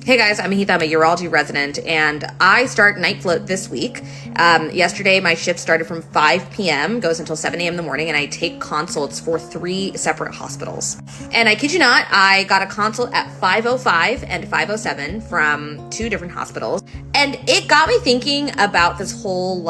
Hey guys, I'm Heath. I'm a urology resident, and I start night float this week. Yesterday, my shift started from 5 p.m., goes until 7 a.m. in the morning, and I take consults for 3 separate hospitals. And I kid you not, I got a consult at 5:05 and 5:07 from 2 different hospitals. And it got me thinking about this whole,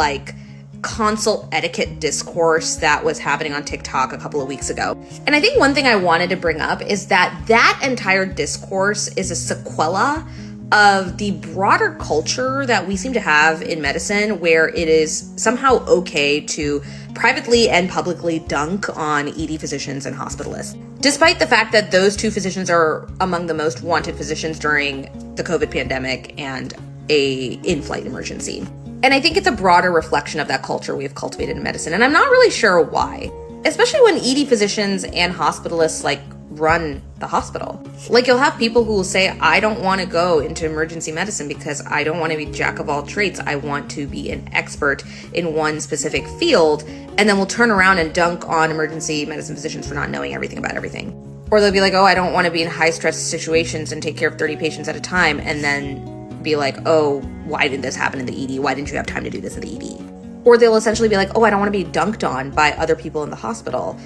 consult etiquette discourse that was happening on TikTok a couple of weeks ago. And I think one thing I wanted to bring up is that entire discourse is a sequela of the broader culture that we seem to have in medicine, where it is somehow okay to privately and publicly dunk on ED physicians and hospitalists, despite the fact that those 2 physicians are among the most wanted physicians during the COVID pandemic and a in-flight emergency. And I think it's a broader reflection of that culture we have cultivated in medicine. And I'm not really sure why, especially when ED physicians and hospitalists run the hospital. You'll have people who will say, I don't want to go into emergency medicine because I don't want to be jack of all trades. I want to be an expert in one specific field. And then we'll turn around and dunk on emergency medicine physicians for not knowing everything about everything. Or they'll be like, oh, I don't want to be in high stress situations and take care of 30 patients at a time. And then be like, oh, why did this happen in the ED? Why didn't you have time to do this in the ED? Or they'll essentially be like, oh, I don't want to be dunked on by other people in the hospital.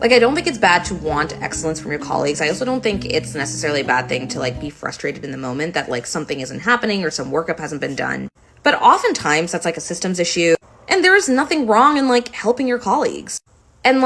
I don't think it's bad to want excellence from your colleagues. I also don't think it's necessarily a bad thing to be frustrated in the moment that something isn't happening or some workup hasn't been done. But oftentimes that's a systems issue, and there is nothing wrong in helping your colleagues. And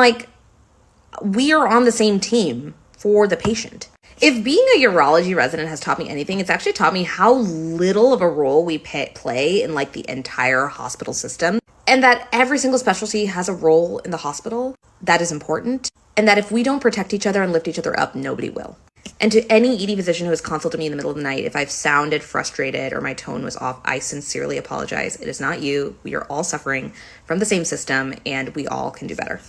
we are on the same team for the patient. If being a urology resident has taught me anything, it's actually taught me how little of a role we play in the entire hospital system, and that every single specialty has a role in the hospital that is important, and that if we don't protect each other and lift each other up, nobody will. And to any ED physician who has consulted me in the middle of the night, if I've sounded frustrated or my tone was off, I sincerely apologize. It is not you. We are all suffering from the same system, and we all can do better.